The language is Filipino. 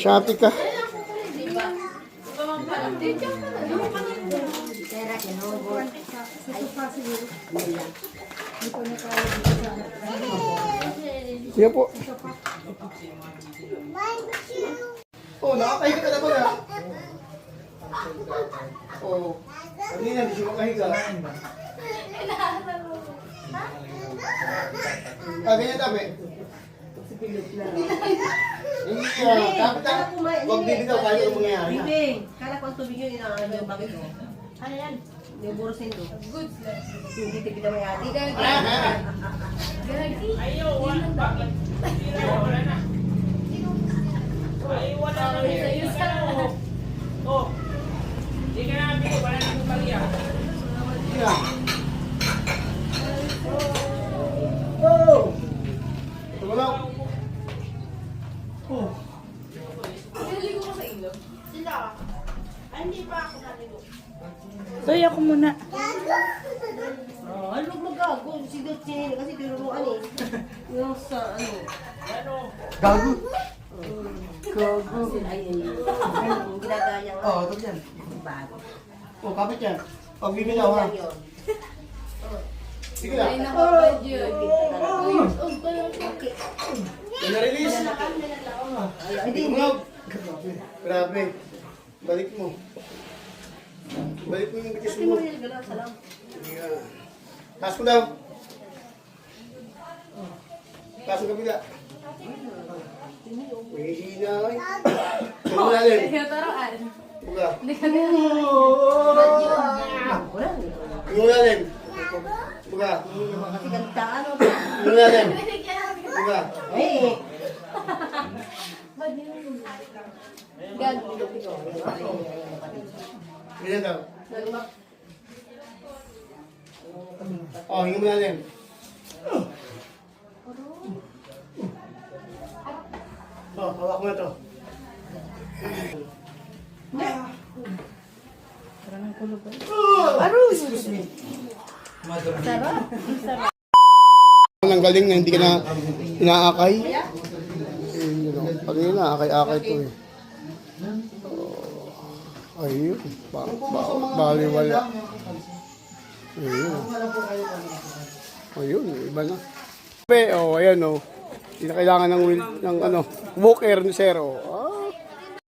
Shopee ka. Sige po. Oh, nakakahiga ka na ba na? Oh, kanina hindi siya makahiga. Ganyan tabi. Hindi siya. Dapat huwag bibitaw kahit anong mangyayari. Bibing, kala ko ang tubig yun, inaano yung bakit mo. Ano yan? Yung burusin to. Good. Hindi tigil mo yan. Ayaw, bakit? Wala na. Ay, wala na. Ayos ka na. Oh. Hindi ka na bigay. Wala na kong bagya. Sige na. Oh! Ito mo lang. Oh. Naligo ko sa ilo. Sila. Ay, hindi pa ako naligo. Soy, ako muna. Oh, ano magago? Si Dutchine, kasi tinuruan eh. Yung sa ano. Ano? Gago. Gago. Ay, yung ginagaya nga. Oh, ito dyan. Bago. Oh, kapit yan. Pag bibitaw ha. Yun. Sige na. Ay, nakabad yun. Okay. Yung na-release. Hindi, Tingnan mo. Grabe. Balik mo. Balik mo yung bitis Kasi mo. mo rin gano'n, salam. Yeah. Taas mo daw. Taas mo kabila. May hina ay. Tingnan mo natin. Taroan. Buka. Hindi ka na. Wala. Tingnan mo natin. Buka. Kasi gantaan o. Tingnan mo natin. Buka. Eh. Ganyan daw. Oh, hinga mo natin. Oh, hawak mo na to. Parang ang kulog. Excuse me. Ang galing na hindi ka na inaakay. Pag inaakay-akay to eh. Oh, ayun. Baliwala. Ayun. Ayun, iba na. Oh, ayan oh. Hindi na kailangan ng walker ni Sir. Oh.